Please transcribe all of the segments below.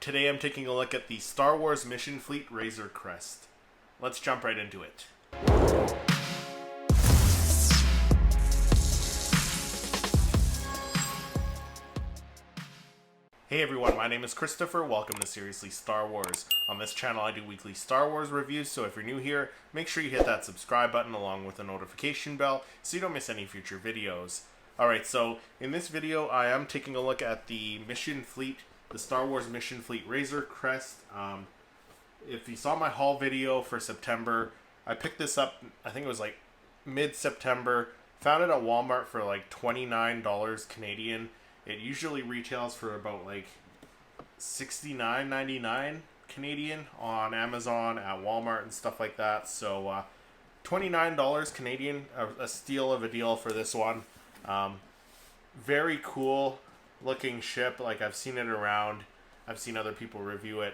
today I'm taking a look at the Star Wars Mission Fleet Razor Crest. Let's jump right into it. Hey everyone, my name is Christopher. Welcome to Seriously Star Wars. On this channel I do weekly Star Wars reviews, so if you're new here, make sure you hit that subscribe button along with the notification bell so you don't miss any future videos. Alright, so in this video I am taking a look at the Mission Fleet, the Star Wars Mission Fleet Razor Crest. If you saw my haul video for September, I picked this up, I think it was like mid-September. Found it at Walmart for like $29 Canadian. It usually retails for about like $69.99 Canadian on Amazon, at Walmart and stuff like that. So $29 Canadian, a steal of a deal for this one. Very cool looking ship. Like, I've seen it around. I've seen other people review it.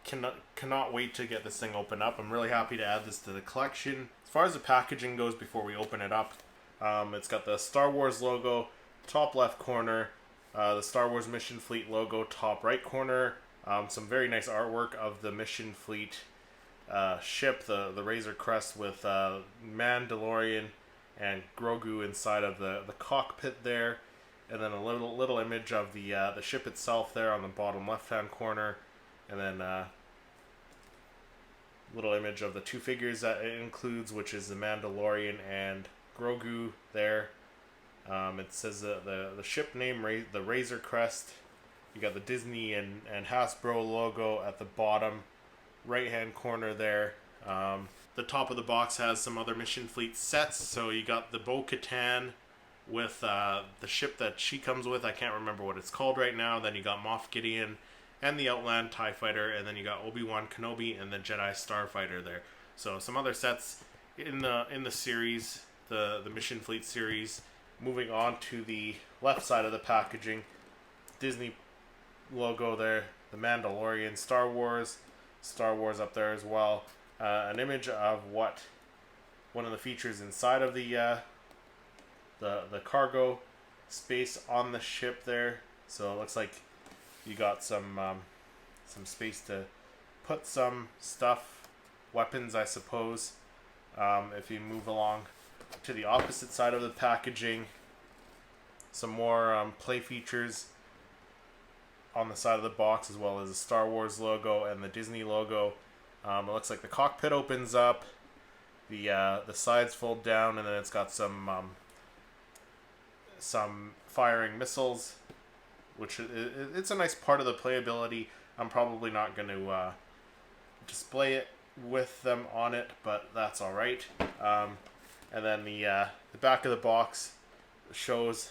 Cannot wait to get this thing opened up. I'm really happy to add this to the collection. As far as the packaging goes, before we open it up, it's got the Star Wars logo top left corner, the Star Wars Mission Fleet logo top right corner, some very nice artwork of the Mission Fleet ship, the Razor Crest with Mandalorian and Grogu inside of the cockpit there, and then a little image of the ship itself there on the bottom left hand corner, and then little image of the two figures that it includes, which is the Mandalorian and Grogu there. It says the ship name, the Razor Crest. You got the Disney and Hasbro logo at the bottom right hand corner there. The top of the box has some other Mission Fleet sets. So you got the Bo-Katan with the ship that she comes with. I can't remember what it's called right now. Then you got Moff Gideon and the Outland TIE Fighter. And then you got Obi-Wan Kenobi and the Jedi Starfighter there. So some other sets in the series, the Mission Fleet series. Moving on to the left side of the packaging, Disney logo there, the Mandalorian, Star Wars up there as well. An image of what one of the features inside of the cargo space on the ship there. So it looks like you got some space to put some stuff, weapons I suppose. If you move along to the opposite side of the packaging, some more play features on the side of the box, as well as the Star Wars logo and the Disney logo. It looks like the cockpit opens up, the sides fold down, and then it's got some firing missiles, which it's a nice part of the playability. I'm probably not going to display it with them on it, but that's all right. And then the back of the box shows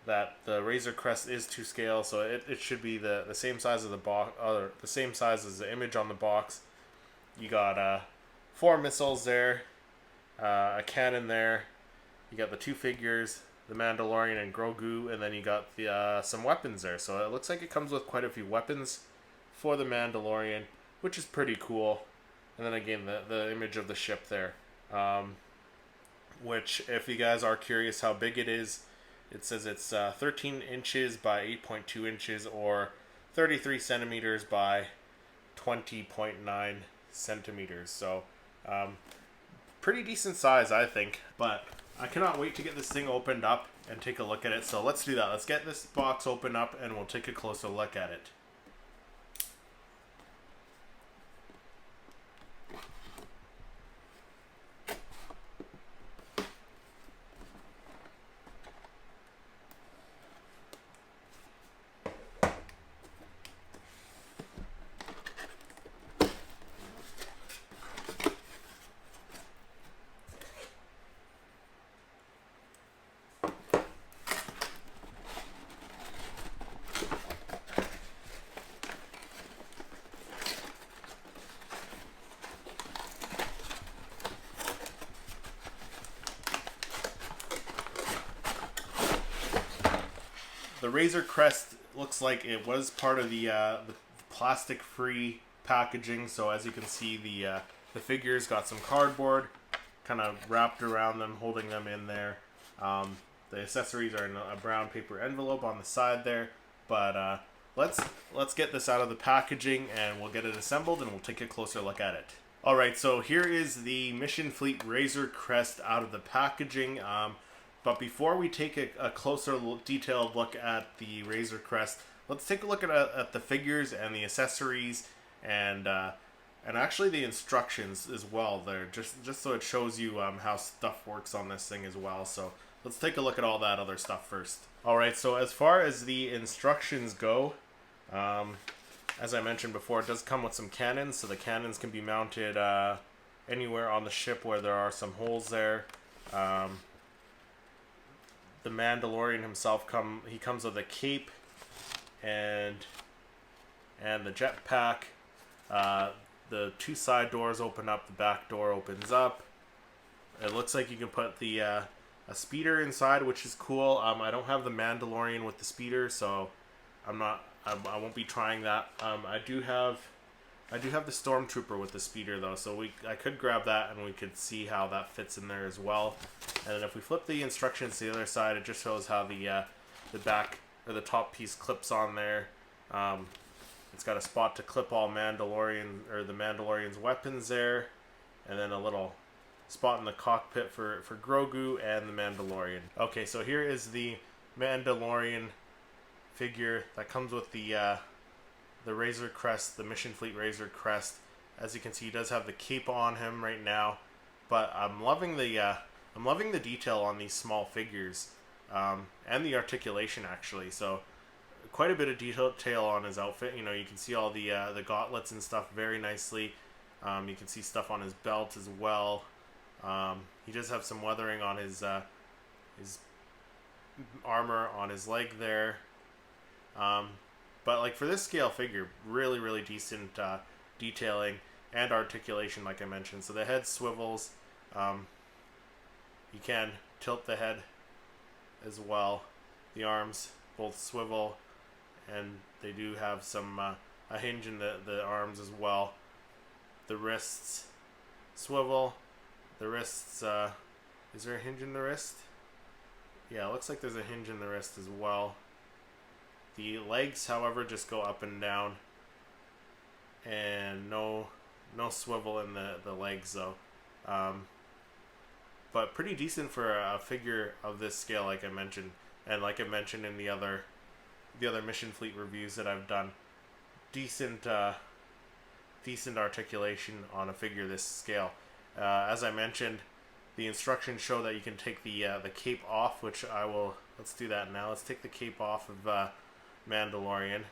that the Razor Crest is to scale, so it should be the same size of the box, or the same size as the image on the box. You got 4 missiles there, a cannon there. You got the two figures, the Mandalorian and Grogu, and then you got the some weapons there. So it looks like it comes with quite a few weapons for the Mandalorian, which is pretty cool. And then again, the image of the ship there. Which, if you guys are curious how big it is, it says it's 13 inches by 8.2 inches, or 33 centimeters by 20.9 centimeters. So, pretty decent size, I think. But I cannot wait to get this thing opened up and take a look at it. So let's do that. Let's get this box opened up and we'll take a closer look at it. The Razor Crest looks like it was part of the plastic-free packaging. So as you can see, the figures got some cardboard kind of wrapped around them, holding them in there. The accessories are in a brown paper envelope on the side there, but let's get this out of the packaging and we'll get it assembled and we'll take a closer look at it. Alright, so here is the Mission Fleet Razor Crest out of the packaging. But before we take a closer detailed look at the Razor Crest, let's take a look at the figures and the accessories and actually the instructions as well there, just so it shows you how stuff works on this thing as well. So let's take a look at all that other stuff first. Alright, so as far as the instructions go, as I mentioned before, it does come with some cannons, so the cannons can be mounted anywhere on the ship where there are some holes there. The Mandalorian himself comes with a cape and the jetpack. The two side doors open up, the back door opens up. It looks like you can put the a speeder inside, which is cool. I don't have the Mandalorian with the speeder, so I won't be trying that. I do have the Stormtrooper with the speeder though, so I could grab that and we could see how that fits in there as well. And then if we flip the instructions to the other side, it just shows how the back or the top piece clips on there. It's got a spot to clip all the Mandalorian's weapons there, and then a little spot in the cockpit for Grogu and the Mandalorian. Okay, so here is the Mandalorian figure that comes with the Razor Crest, the Mission Fleet Razor Crest. As you can see, he does have the cape on him right now, but I'm loving the detail on these small figures, and the articulation actually. So quite a bit of detail on his outfit. You know, you can see all the gauntlets and stuff very nicely. You can see stuff on his belt as well. He does have some weathering on his armor on his leg there. But like for this scale figure, really decent detailing and articulation, like I mentioned. So the head swivels. You can tilt the head as well. The arms both swivel, and they do have some a hinge in the arms as well. The wrists swivel. The wrists, is there a hinge in the wrist? Yeah, it looks like there's a hinge in the wrist as well. The legs, however, just go up and down, and no swivel in the legs though. But pretty decent for a figure of this scale, like I mentioned, and like I mentioned in the other Mission Fleet reviews that I've done. Decent articulation on a figure this scale. As I mentioned, the instructions show that you can take the cape off, which I will. Let's do that now. Let's take the cape off of Mandalorian.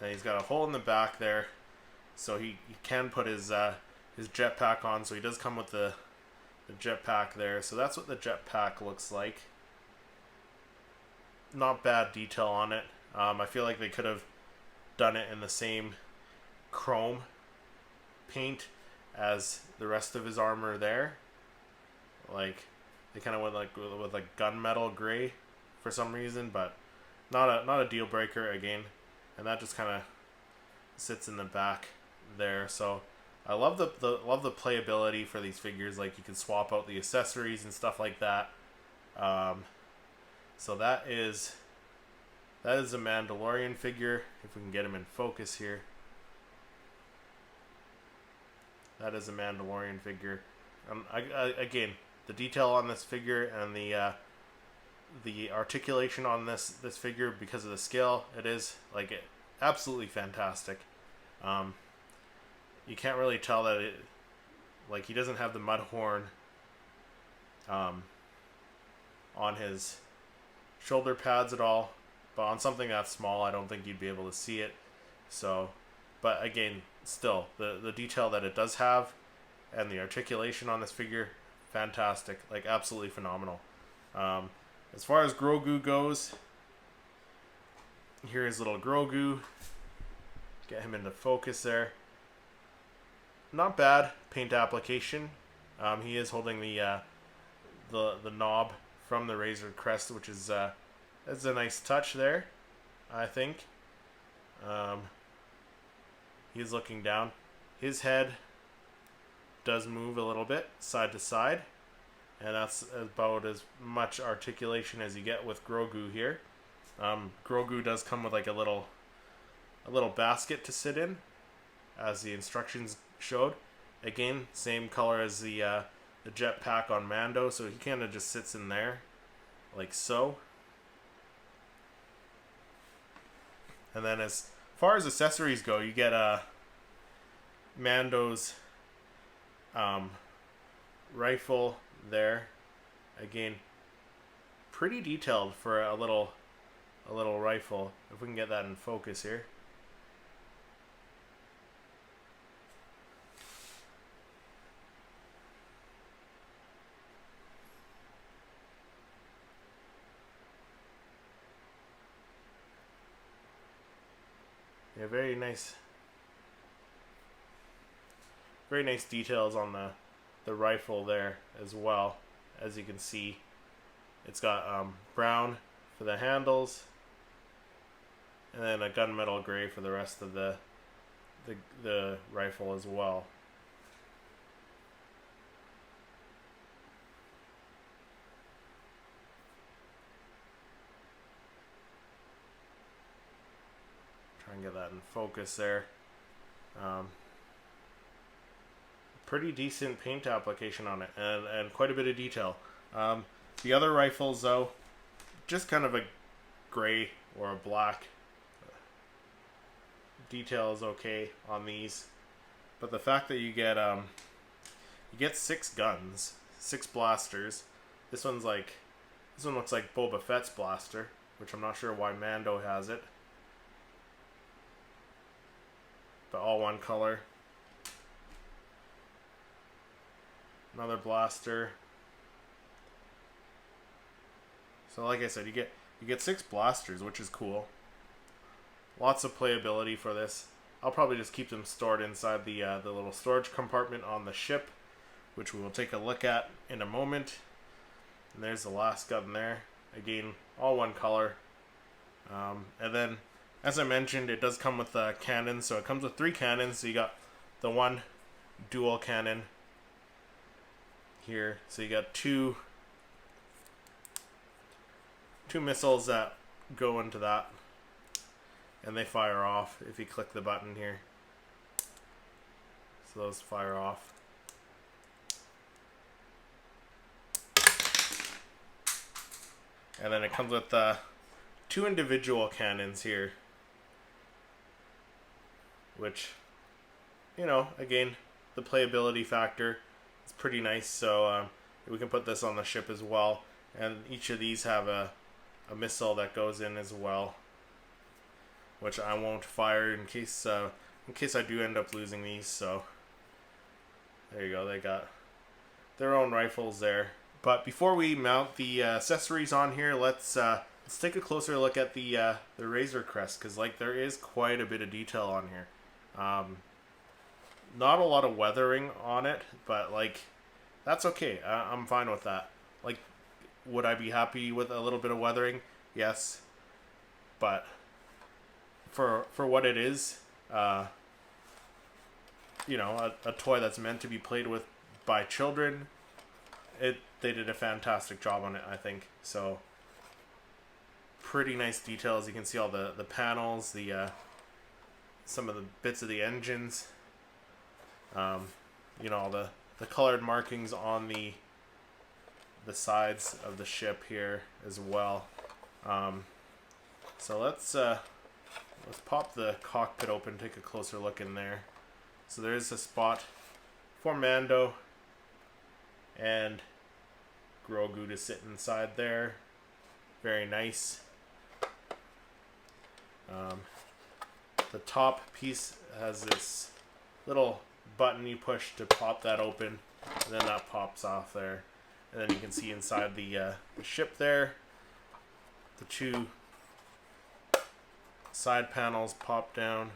And he's got a hole in the back there, so he can put his jetpack on. So he does come with the jetpack there. So that's what the jetpack looks like. Not bad detail on it. I feel like they could have done it in the same chrome paint as the rest of his armor there. Like they kind of went with like gunmetal gray for some reason, but not a deal breaker again. And that just kind of sits in the back there. So I love the playability for these figures. Like you can swap out the accessories and stuff like that. So that is a Mandalorian figure. If we can get him in focus here. That is a Mandalorian figure. Again, the detail on this figure and the articulation on this figure, because of the scale, it is like absolutely fantastic. You can't really tell that he doesn't have the mud horn on his shoulder pads at all, but on something that small, I don't think you'd be able to see it. So, but again, still the detail that it does have and the articulation on this figure, fantastic, like absolutely phenomenal. As far as Grogu goes, here is little Grogu. Get him into focus there. Not bad paint application. He is holding the knob from the Razor Crest, which is that's a nice touch there, I think. He's looking down. His head does move a little bit side to side, and that's about as much articulation as you get with Grogu here. Grogu does come with like a little basket to sit in, as the instructions showed. Again, same color as the jetpack on Mando, so he kind of just sits in there, like so. And then as far as accessories go, you get Mando's rifle there. Again, pretty detailed for a little rifle. If we can get that in focus here. Yeah, very nice details on the rifle there as well. As you can see, it's got brown for the handles, and then a gunmetal gray for the rest of the rifle as well. Try and get that in focus there. Pretty decent paint application on it, and quite a bit of detail. The other rifles, though, just kind of a gray or a black. Detail is okay on these, but the fact that you get 6 guns, 6 blasters. This one looks like Boba Fett's blaster, which I'm not sure why Mando has it, but all one color. Another blaster. So like I said, you get 6 blasters, which is cool. Lots of playability for this. I'll probably just keep them stored inside the little storage compartment on the ship, which we will take a look at in a moment. And there's the last gun there. Again, all one color. And then, as I mentioned, it does come with cannons. So it comes with 3 cannons. So you got the one dual cannon here. So you got two missiles that go into that, and they fire off if you click the button here. So those fire off. And then it comes with 2 individual cannons here, which, you know, again, the playability factor is pretty nice. So we can put this on the ship as well, and each of these have a missile that goes in as well, which I won't fire in case I do end up losing these. So there you go, they got their own rifles there. But before we mount the accessories on here, let's take a closer look at the Razor Crest, because like there is quite a bit of detail on here. Not a lot of weathering on it, but like that's okay. I'm fine with that. Like, would I be happy with a little bit of weathering? Yes, but for what it is, you know, a toy that's meant to be played with by children, they did a fantastic job on it, I think. So pretty nice details. You can see all the panels, some of the bits of the engines, you know, all the colored markings on the sides of the ship here as well. So let's pop the cockpit open, take a closer look in there. So there is a spot for Mando and Grogu to sit inside there. Very nice. The top piece has this little button you push to pop that open, and then that pops off there. And then you can see inside the ship there, the 2 side panels pop down.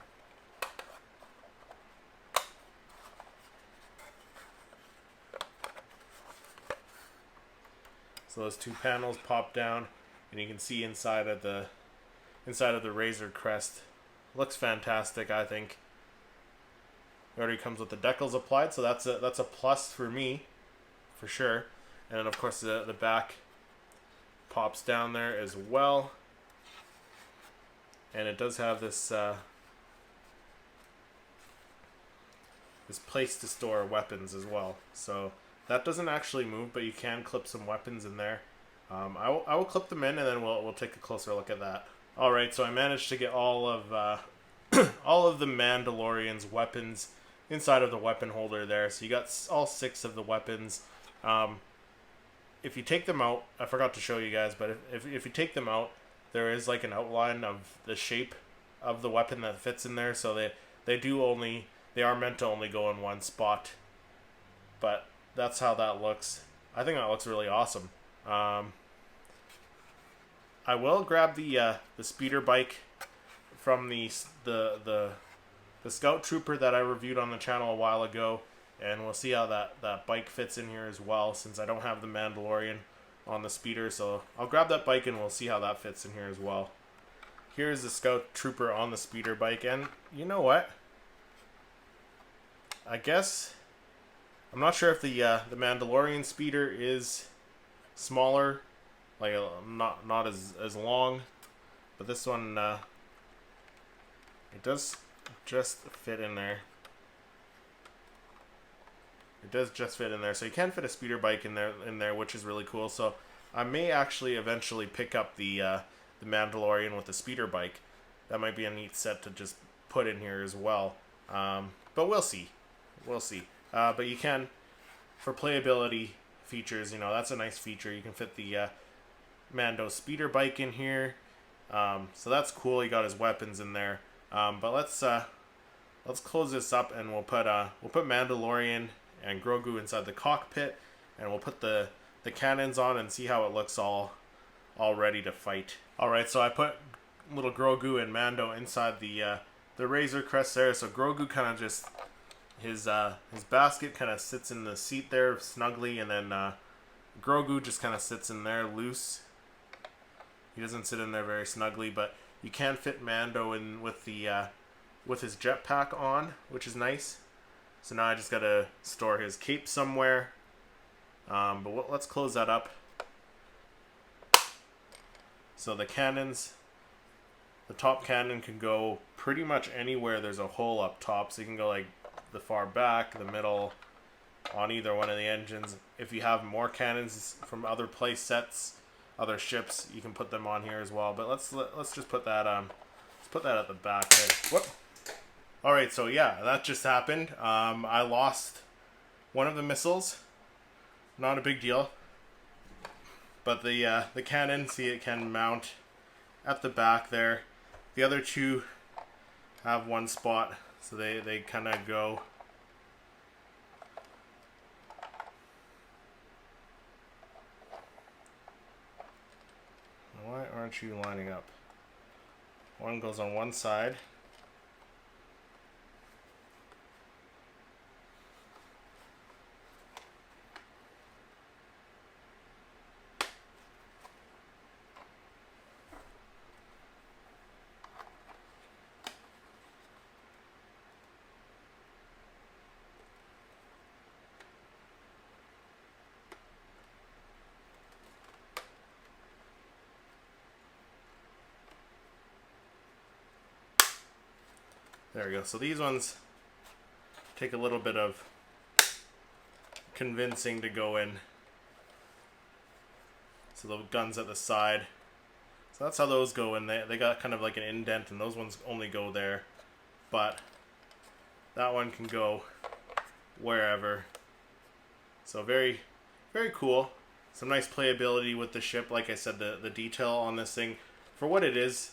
So those 2 panels pop down, and you can see inside of the Razor Crest. Looks fantastic, I think. It already comes with the decals applied, so that's a plus for me, for sure. And then of course the back pops down there as well. and it does have this this place to store weapons as well. So that doesn't actually move, but you can clip some weapons in there. I will clip them in, and then we'll take a closer look at that. All right, so I managed to get all of all of the Mandalorian's weapons inside of the weapon holder there. So you got all 6 of the weapons. If you take them out, I forgot to show you guys, but if you take them out, there is like an outline of the shape of the weapon that fits in there. So they are meant to only go in one spot. But that's how that looks. I think that looks really awesome. I will grab the speeder bike from the Scout Trooper that I reviewed on the channel a while ago, and we'll see how that bike fits in here as well, since I don't have the Mandalorian on the speeder. So I'll grab that bike and we'll see how that fits in here as well. Here's the Scout Trooper on the speeder bike, and you know what? I guess I'm not sure if the Mandalorian speeder is smaller, like not as long, but this one it does just fit in there. It does just fit in there, so you can fit a speeder bike in there, which is really cool. So I may actually eventually pick up the Mandalorian with the speeder bike. That might be a neat set to just put in here as well. But we'll see. We'll see. But you can, for playability features, you know, that's a nice feature. You can fit the Mando speeder bike in here. So that's cool. He got his weapons in there. But let's close this up, and we'll put Mandalorian and Grogu inside the cockpit, and we'll put the cannons on and see how it looks all ready to fight. All right, so I put little Grogu and Mando inside the Razor Crest there. So Grogu kind of just his basket kind of sits in the seat there snugly, and then Grogu just kind of sits in there loose. He doesn't sit in there very snugly, but you can fit Mando in with his jetpack on, which is nice. So now I just gotta store his cape somewhere. But let's close that up. So the cannons, the top cannon can go pretty much anywhere there's a hole up top. So you can go like the far back, the middle, on either one of the engines. If you have more cannons from other play sets, other ships, you can put them on here as well. But let's just put that let's put that at the back there. Whoop. All right, so yeah, that just happened. I lost one of the missiles. Not a big deal. But the cannon, see, it can mount at the back there. The other 2 have one spot, so they kind of go. Why aren't you lining up? One goes on one side. There we go. So these ones take a little bit of convincing to go in. So the guns at the side. So that's how those go in. They got kind of like an indent, and those ones only go there. But that one can go wherever. So very, very cool. Some nice playability with the ship. Like I said, the detail on this thing, for what it is,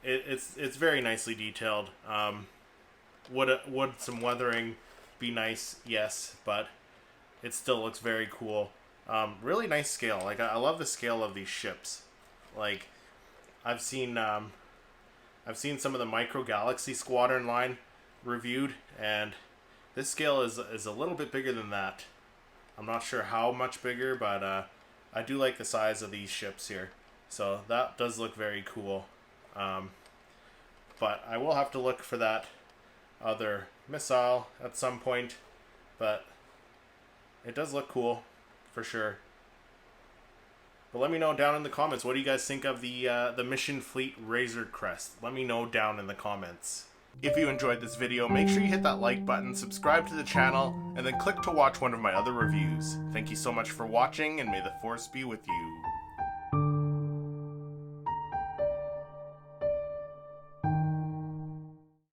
it's very nicely detailed. Would some weathering be nice? Yes, but it still looks very cool. Really nice scale. Like I love the scale of these ships. Like I've seen some of the Micro Galaxy Squadron line reviewed, and this scale is a little bit bigger than that. I'm not sure how much bigger, but I do like the size of these ships here. So that does look very cool. But I will have to look for that other missile at some point, but it does look cool for sure. But let me know down in the comments, what do you guys think of the Mission Fleet Razor Crest? Let me know down in the comments. If you enjoyed this video, make sure you hit that like button, subscribe to the channel, and then click to watch one of my other reviews. Thank you so much for watching, and may the Force be with you.